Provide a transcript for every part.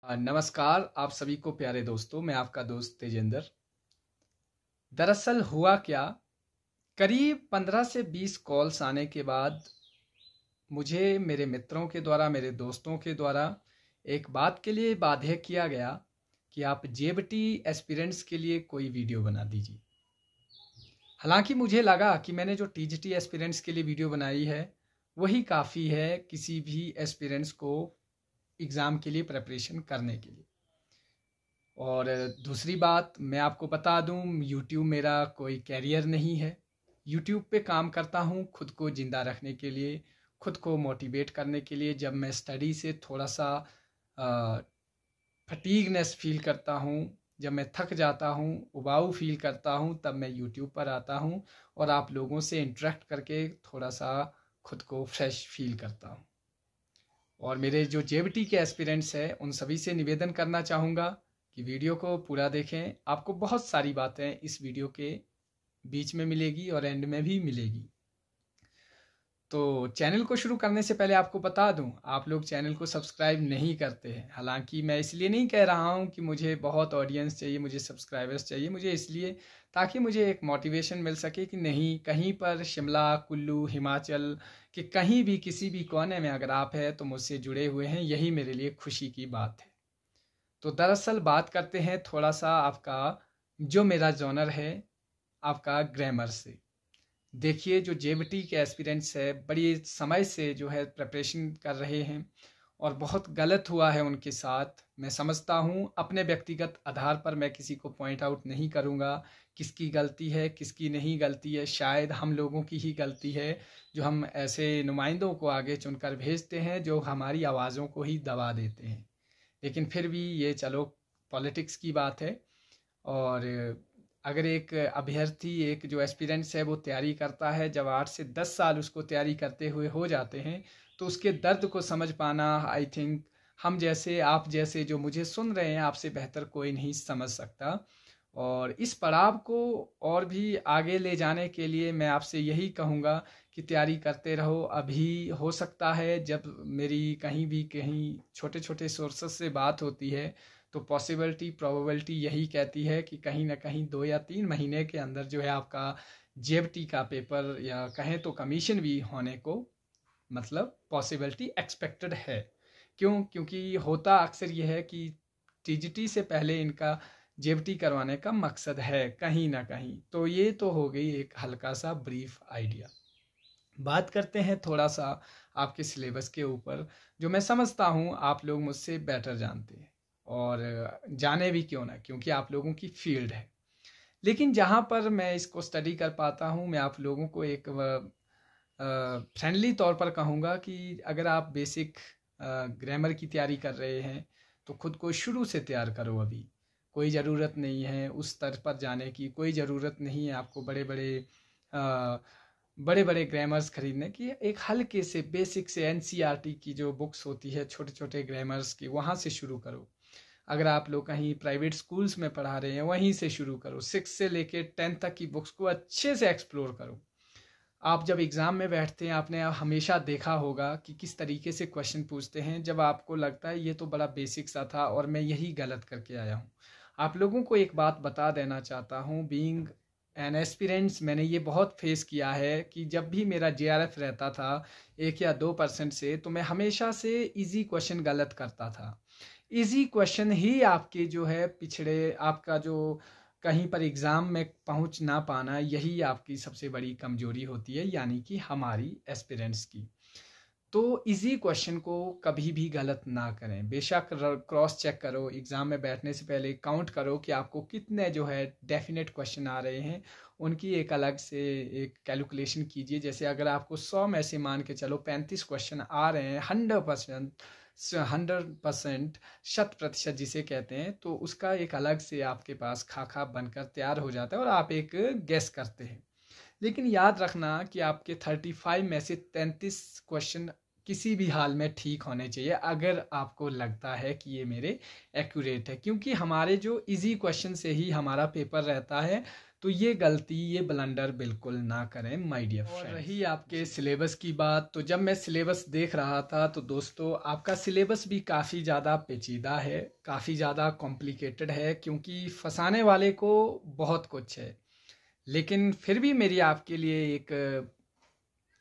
नमस्कार आप सभी को प्यारे दोस्तों, मैं आपका दोस्त तेजेंद्र। दरअसल हुआ क्या, करीब 15 से 20 कॉल्स आने के बाद मुझे मेरे मित्रों के द्वारा, मेरे दोस्तों के द्वारा एक बात के लिए बाध्य किया गया कि आप जेबीटी एस्पिरेंट्स के लिए कोई वीडियो बना दीजिए। हालांकि मुझे लगा कि मैंने जो टीजीटी एस्पिरेंट्स के लिए वीडियो बनाई है वही काफ़ी है किसी भी एस्पिरेंट्स को एग्ज़ाम के लिए प्रिपरेशन करने के लिए। और दूसरी बात मैं आपको बता दूं, यूट्यूब मेरा कोई कैरियर नहीं है। यूट्यूब पे काम करता हूं खुद को ज़िंदा रखने के लिए, खुद को मोटिवेट करने के लिए। जब मैं स्टडी से थोड़ा सा फटीगनेस फील करता हूं, जब मैं थक जाता हूं, उबाऊ फील करता हूं, तब मैं यूट्यूब पर आता हूं और आप लोगों से इंटरेक्ट करके थोड़ा सा खुद को फ्रेश फील करता हूं। और मेरे जो जेबीटी के एस्पिरेंट्स हैं उन सभी से निवेदन करना चाहूँगा कि वीडियो को पूरा देखें। आपको बहुत सारी बातें इस वीडियो के बीच में मिलेगी और एंड में भी मिलेगी। तो चैनल को शुरू करने से पहले आपको बता दूं, आप लोग चैनल को सब्सक्राइब नहीं करते हैं। हालांकि मैं इसलिए नहीं कह रहा हूं कि मुझे बहुत ऑडियंस चाहिए, मुझे सब्सक्राइबर्स चाहिए, मुझे इसलिए ताकि मुझे एक मोटिवेशन मिल सके कि नहीं, कहीं पर शिमला, कुल्लू, हिमाचल के कहीं भी किसी भी कोने में अगर आप हैं तो मुझसे जुड़े हुए हैं, यही मेरे लिए खुशी की बात है। तो दरअसल बात करते हैं थोड़ा सा आपका जो मेरा जॉनर है आपका ग्रामर से। देखिए, जो जेबीटी के एस्पिरेंट्स है बड़ी समय से जो है प्रिपरेशन कर रहे हैं और बहुत गलत हुआ है उनके साथ। मैं समझता हूँ, अपने व्यक्तिगत आधार पर मैं किसी को पॉइंट आउट नहीं करूँगा किसकी गलती है किसकी नहीं गलती है। शायद हम लोगों की ही गलती है जो हम ऐसे नुमाइंदों को आगे चुनकर भेजते हैं जो हमारी आवाज़ों को ही दबा देते हैं। लेकिन फिर भी ये चलो पॉलिटिक्स की बात है। और अगर एक अभ्यर्थी, एक जो एस्पिरेंट्स है वो तैयारी करता है, जब 8 से 10 साल उसको तैयारी करते हुए हो जाते हैं तो उसके दर्द को समझ पाना, आई थिंक हम जैसे, आप जैसे जो मुझे सुन रहे हैं, आपसे बेहतर कोई नहीं समझ सकता। और इस पड़ाव को और भी आगे ले जाने के लिए मैं आपसे यही कहूँगा कि तैयारी करते रहो। अभी हो सकता है जब मेरी कहीं छोटे छोटे सोर्सेस से बात होती है तो पॉसिबिलिटी, प्रोबेबिलिटी यही कहती है कि कहीं ना कहीं 2 या 3 महीने के अंदर जो है आपका जेबीटी का पेपर या कहें तो कमीशन भी होने को मतलब पॉसिबिलिटी एक्सपेक्टेड है। क्योंकि होता अक्सर यह है कि टीजीटी से पहले इनका जेबीटी करवाने का मकसद है कहीं ना कहीं। तो ये तो हो गई एक हल्का सा ब्रीफ आइडिया। बात करते हैं थोड़ा सा आपके सिलेबस के ऊपर, जो मैं समझता हूँ आप लोग मुझसे बेटर जानते हैं और जाने भी क्यों ना, क्योंकि आप लोगों की फील्ड है। लेकिन जहाँ पर मैं इसको स्टडी कर पाता हूँ, मैं आप लोगों को एक फ्रेंडली तौर पर कहूँगा कि अगर आप बेसिक ग्रामर की तैयारी कर रहे हैं तो खुद को शुरू से तैयार करो। अभी कोई ज़रूरत नहीं है उस स्तर पर जाने की, कोई ज़रूरत नहीं है आपको बड़े बड़े ग्रामर्स खरीदने की। एक हल्के से बेसिक से एनसीईआरटी की जो बुक्स होती है छोटे छोटे ग्रामर्स की, वहाँ से शुरू करो। अगर आप लोग कहीं प्राइवेट स्कूल्स में पढ़ा रहे हैं वहीं से शुरू करो। 6 से लेके 10 तक की बुक्स को अच्छे से एक्सप्लोर करो। आप जब एग्ज़ाम में बैठते हैं आपने हमेशा देखा होगा कि किस तरीके से क्वेश्चन पूछते हैं, जब आपको लगता है ये तो बड़ा बेसिक सा था और मैं यही गलत करके आया हूँ। आप लोगों को एक बात बता देना चाहता हूँ, बीइंग एन एस्पिरेंट्स मैंने ये बहुत फेस किया है कि जब भी मेरा जेआरएफ रहता था 1 या 2% से, तो मैं हमेशा से इजी क्वेश्चन गलत करता था। इजी क्वेश्चन ही आपके जो है पिछड़े, आपका जो कहीं पर एग्ज़ाम में पहुंच ना पाना, यही आपकी सबसे बड़ी कमजोरी होती है, यानी कि हमारी एस्पिरेंट्स की। तो इजी क्वेश्चन को कभी भी गलत ना करें। बेशक क्रॉस चेक करो, एग्ज़ाम में बैठने से पहले काउंट करो कि आपको कितने जो है डेफिनेट क्वेश्चन आ रहे हैं, उनकी एक अलग से एक कैलकुलेशन कीजिए। जैसे अगर आपको 100 में से मान के चलो 35 क्वेश्चन आ रहे हैं, 100% 100% जिसे कहते हैं, तो उसका एक अलग से आपके पास खाका बनकर तैयार हो जाता है और आप एक गेस करते हैं। लेकिन याद रखना कि आपके 35 में से 33 क्वेश्चन किसी भी हाल में ठीक होने चाहिए, अगर आपको लगता है कि ये मेरे एक्यूरेट है। क्योंकि हमारे जो इजी क्वेश्चन से ही हमारा पेपर रहता है, तो ये गलती, ये ब्लंडर बिल्कुल ना करें माय डियर फ्रेंड्स। और रही आपके सिलेबस की बात, तो जब मैं सिलेबस देख रहा था तो दोस्तों आपका सिलेबस भी काफ़ी ज़्यादा पेचीदा है, काफ़ी ज़्यादा कॉम्प्लिकेटेड है, क्योंकि फंसाने वाले को बहुत कुछ है। लेकिन फिर भी मेरी आपके लिए एक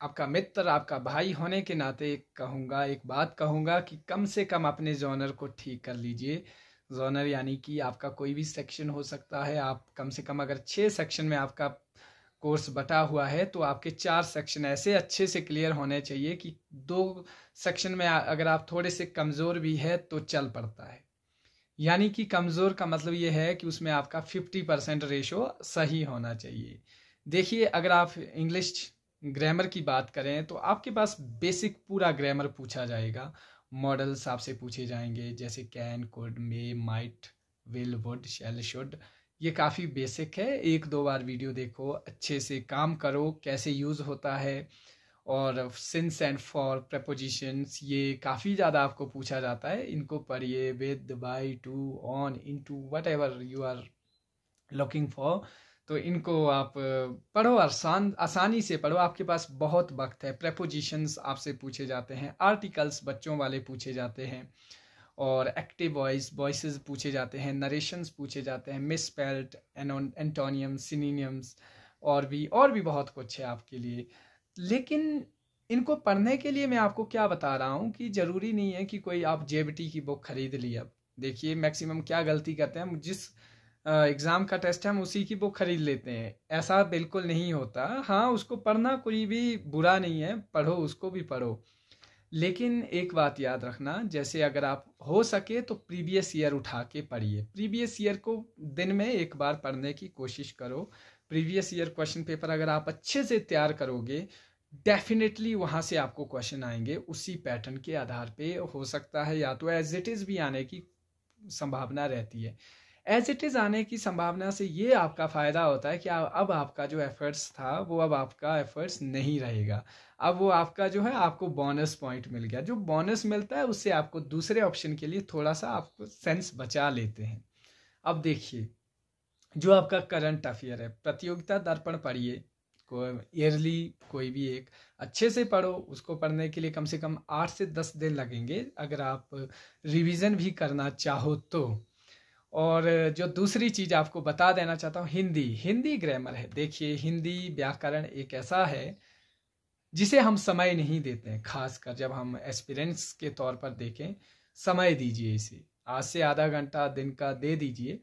आपका मित्र, आपका भाई होने के नाते एक बात कहूँगा कि कम से कम अपने जॉनर को ठीक कर लीजिए। जॉनर यानी कि आपका कोई भी सेक्शन हो सकता है। आप कम से कम अगर 6 सेक्शन में आपका कोर्स बटा हुआ है तो आपके 4 सेक्शन ऐसे अच्छे से क्लियर होने चाहिए कि 2 सेक्शन में अगर आप थोड़े से कमज़ोर भी है तो चल पड़ता है। यानी कि कमज़ोर का मतलब ये है कि उसमें आपका 50% रेशो सही होना चाहिए। देखिए, अगर आप इंग्लिश ग्रामर की बात करें तो आपके पास बेसिक पूरा ग्रामर पूछा जाएगा। मॉडल्स आपसे पूछे जाएंगे जैसे can, could, may, might, will, would, shall, should. ये काफ़ी बेसिक है। 1-2 बार वीडियो देखो, अच्छे से काम करो कैसे यूज़ होता है। और सिंस एंड फॉर, प्रपोजिशंस, ये काफ़ी ज़्यादा आपको पूछा जाता है। इनको पढ़िए, with, by, to, on, into, whatever you are looking for. तो इनको आप पढ़ो, आसानी से पढ़ो, आपके पास बहुत वक्त है। प्रेपोजिशंस आपसे पूछे जाते हैं, आर्टिकल्स बच्चों वाले पूछे जाते हैं, और एक्टिव वॉइसेस पूछे जाते हैं, नरेशंस पूछे जाते हैं, मिसस्पेल्ड, एंटोनियम, सिनोनिम्स, और भी बहुत कुछ है आपके लिए। लेकिन इनको पढ़ने के लिए मैं आपको क्या बता रहा हूँ कि ज़रूरी नहीं है कि कोई आप जेबीटी की बुक खरीद ली। अब देखिए मैक्सिमम क्या गलती करते हैं, जिस एग्ज़ाम का टेस्ट है हम उसी की बुक खरीद लेते हैं। ऐसा बिल्कुल नहीं होता। हाँ, उसको पढ़ना कोई भी बुरा नहीं है, पढ़ो, उसको भी पढ़ो। लेकिन एक बात याद रखना, जैसे अगर आप हो सके तो प्रीवियस ईयर उठा के पढ़िए। प्रीवियस ईयर को दिन में एक बार पढ़ने की कोशिश करो। प्रीवियस ईयर क्वेश्चन पेपर अगर आप अच्छे से तैयार करोगे, डेफिनेटली वहाँ से आपको क्वेश्चन आएंगे उसी पैटर्न के आधार पे। हो सकता है या तो एज इट इज़ भी आने की संभावना रहती है। एज इट इज़ आने की संभावना से ये आपका फ़ायदा होता है कि अब आपका जो एफर्ट्स था वो अब आपका एफर्ट्स नहीं रहेगा। अब वो आपका जो है, आपको बोनस पॉइंट मिल गया। जो बोनस मिलता है उससे आपको दूसरे ऑप्शन के लिए थोड़ा सा आपको सेंस बचा लेते हैं। अब देखिए, जो आपका करंट अफेयर है, प्रतियोगिता दर्पण पढ़िए, ईयरली कोई भी एक अच्छे से पढ़ो। उसको पढ़ने के लिए कम से कम 8 से 10 दिन लगेंगे अगर आप रिवीजन भी करना चाहो तो। और जो दूसरी चीज़ आपको बता देना चाहता हूँ, हिंदी ग्रामर है। देखिए, हिंदी व्याकरण एक ऐसा है जिसे हम समय नहीं देते हैं। खासकर जब हम एस्पिरेंट्स के तौर पर देखें, समय दीजिए इसे। आज से आधा घंटा दिन का दे दीजिए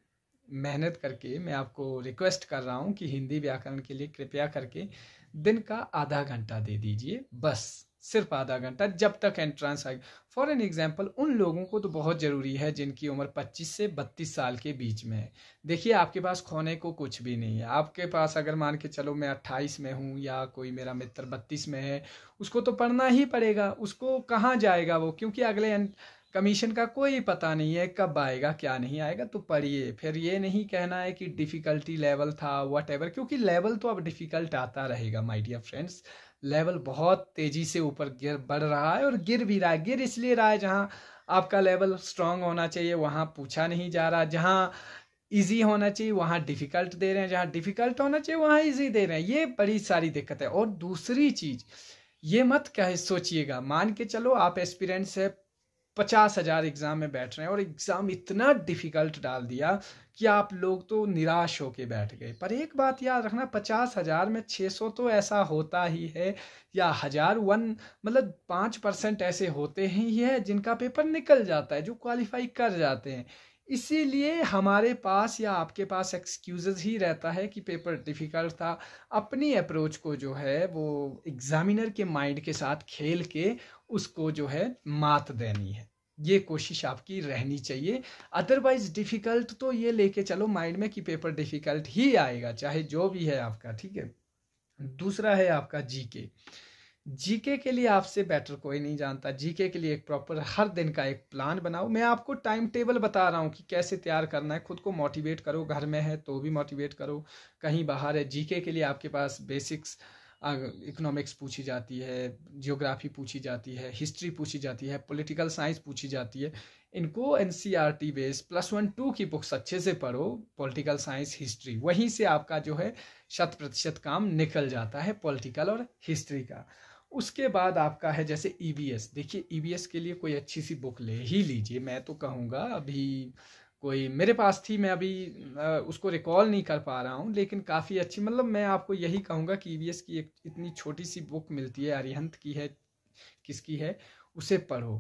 मेहनत करके। मैं आपको रिक्वेस्ट कर रहा हूँ कि हिंदी व्याकरण के लिए कृपया करके दिन का आधा घंटा दे दीजिए, बस सिर्फ आधा घंटा, जब तक एंट्रेंस आएगी। फॉर एन एग्जाम्पल, उन लोगों को तो बहुत ज़रूरी है जिनकी उम्र 25 से 32 साल के बीच में है। देखिए, आपके पास खोने को कुछ भी नहीं है। आपके पास अगर मान के चलो मैं 28 में हूँ या कोई मेरा मित्र 32 में है, उसको तो पढ़ना ही पड़ेगा। उसको कहाँ जाएगा वो, क्योंकि अगले कमीशन का कोई पता नहीं है कब आएगा, क्या नहीं आएगा। तो पढ़िए। फिर ये नहीं कहना है कि डिफ़िकल्टी लेवल था वट एवर, क्योंकि लेवल तो अब डिफ़िकल्ट आता रहेगा माय डियर फ्रेंड्स। लेवल बहुत तेज़ी से ऊपर बढ़ रहा है, और गिर भी रहा है। गिर इसलिए रहा है, जहाँ आपका लेवल स्ट्रांग होना चाहिए वहाँ पूछा नहीं जा रहा, जहाँ इजी होना चाहिए वहाँ डिफ़िकल्ट दे रहे हैं, जहाँ डिफ़िकल्ट होना चाहिए वहाँ इजी दे रहे हैं। ये बड़ी सारी दिक्कत है। और दूसरी चीज़, ये मत कहे सोचिएगा, मान के चलो आप एस्पिरेंट्स है, 50,000 एग्ज़ाम में बैठ रहे हैं और एग्ज़ाम इतना डिफ़िकल्ट डाल दिया कि आप लोग तो निराश होके बैठ गए। पर एक बात याद रखना, 50,000 में 600 तो ऐसा होता ही है, या 1000 मतलब 5% ऐसे होते ही है जिनका पेपर निकल जाता है, जो क्वालिफाई कर जाते हैं। इसीलिए हमारे पास या आपके पास एक्सक्यूज़ेस ही रहता है कि पेपर डिफ़िकल्ट था। अपनी अप्रोच को जो है वो एग्ज़ामिनर के माइंड के साथ खेल के उसको जो है मात देनी है। ये कोशिश आपकी रहनी चाहिए। अदरवाइज डिफ़िकल्ट तो ये लेके चलो माइंड में कि पेपर डिफ़िकल्ट ही आएगा, चाहे जो भी है आपका, ठीक है। दूसरा है आपका जीके। जीके के लिए आपसे बेटर कोई नहीं जानता। जीके के लिए एक प्रॉपर हर दिन का एक प्लान बनाओ। मैं आपको टाइम टेबल बता रहा हूँ कि कैसे तैयार करना है। खुद को मोटिवेट करो, घर में है तो भी मोटिवेट करो, कहीं बाहर है। जीके के लिए आपके पास बेसिक्स, इकोनॉमिक्स पूछी जाती है, जियोग्राफी पूछी जाती है, हिस्ट्री पूछी जाती है, पॉलिटिकल साइंस पूछी जाती है। इनको एनसीईआरटी बेस्ड +1 2 की बुक्स अच्छे से पढ़ो, पॉलिटिकल साइंस, हिस्ट्री, वहीं से आपका जो है 100% काम निकल जाता है पॉलिटिकल और हिस्ट्री का। उसके बाद आपका है जैसे ईवीएस। देखिए ईवीएस के लिए कोई अच्छी सी बुक ले ही लीजिए। मैं तो कहूँगा अभी कोई मेरे पास थी, मैं अभी उसको रिकॉल नहीं कर पा रहा हूँ, लेकिन काफ़ी अच्छी, मतलब मैं आपको यही कहूँगा कि ईवीएस की एक इतनी छोटी सी बुक मिलती है, अरिहंत की है, किसकी है, उसे पढ़ो,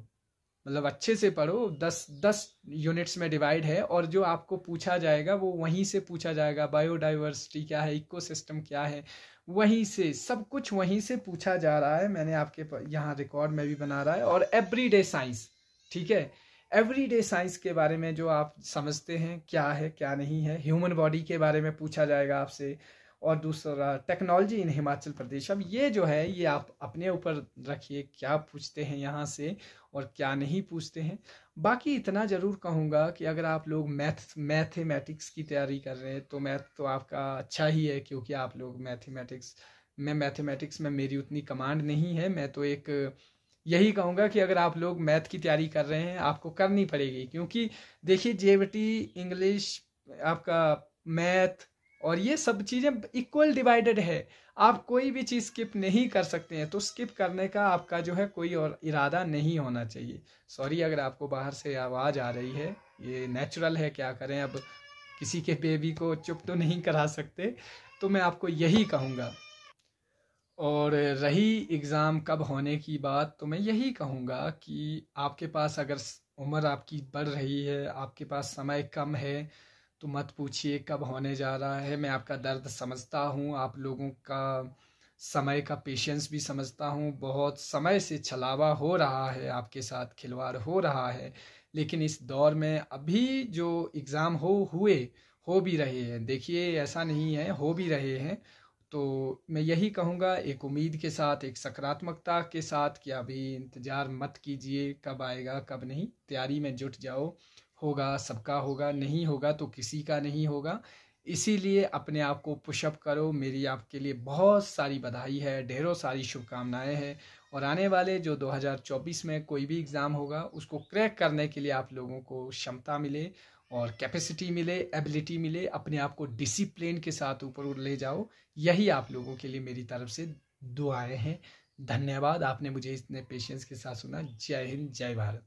मतलब अच्छे से पढ़ो। 10 यूनिट्स में डिवाइड है और जो आपको पूछा जाएगा वो वहीं से पूछा जाएगा। बायोडाइवर्सिटी क्या है, इकोसिस्टम क्या है, वहीं से सब कुछ वहीं से पूछा जा रहा है। मैंने आपके यहाँ रिकॉर्ड में भी बना रहा है। और एवरीडे साइंस, ठीक है, एवरीडे साइंस के बारे में जो आप समझते हैं क्या है क्या नहीं है, ह्यूमन बॉडी के बारे में पूछा जाएगा आपसे। और दूसरा टेक्नोलॉजी इन हिमाचल प्रदेश। अब ये जो है ये आप अपने ऊपर रखिए, क्या पूछते हैं यहाँ से और क्या नहीं पूछते हैं। बाकी इतना ज़रूर कहूँगा कि अगर आप लोग मैथमेटिक्स की तैयारी कर रहे हैं तो मैथ तो आपका अच्छा ही है, क्योंकि आप लोग मैथमेटिक्स में मेरी उतनी कमांड नहीं है। मैं तो एक यही कहूँगा कि अगर आप लोग मैथ की तैयारी कर रहे हैं आपको करनी पड़ेगी, क्योंकि देखिए जेईटी, इंग्लिश, आपका मैथ और ये सब चीज़ें इक्वल डिवाइडेड है। आप कोई भी चीज़ स्किप नहीं कर सकते हैं, तो स्किप करने का आपका जो है कोई और इरादा नहीं होना चाहिए। सॉरी अगर आपको बाहर से आवाज़ आ रही है, ये नेचुरल है, क्या करें, अब किसी के बेबी को चुप तो नहीं करा सकते। तो मैं आपको यही कहूँगा। और रही एग्ज़ाम कब होने की बात, तो मैं यही कहूँगा कि आपके पास अगर उम्र आपकी बढ़ रही है, आपके पास समय कम है, तो मत पूछिए कब होने जा रहा है। मैं आपका दर्द समझता हूँ, आप लोगों का समय का पेशेंस भी समझता हूँ। बहुत समय से छलावा हो रहा है, आपके साथ खिलवाड़ हो रहा है, लेकिन इस दौर में अभी जो एग्ज़ाम हो भी रहे हैं, देखिए ऐसा नहीं है, हो भी रहे हैं। तो मैं यही कहूँगा एक उम्मीद के साथ, एक सकारात्मकता के साथ कि अभी इंतज़ार मत कीजिए कब आएगा कब नहीं, तैयारी में जुट जाओ। होगा, सबका होगा, नहीं होगा तो किसी का नहीं होगा। इसीलिए अपने आप को पुशअप करो। मेरी आपके लिए बहुत सारी बधाई है, ढेरों सारी शुभकामनाएं हैं। और आने वाले जो 2024 में कोई भी एग्ज़ाम होगा उसको क्रैक करने के लिए आप लोगों को क्षमता मिले और कैपेसिटी मिले, एबिलिटी मिले, अपने आप को डिसिप्लिन के साथ ऊपर ले जाओ। यही आप लोगों के लिए मेरी तरफ से दुआएं हैं। धन्यवाद, आपने मुझे इतने पेशेंस के साथ सुना। जय हिंद, जय भारत।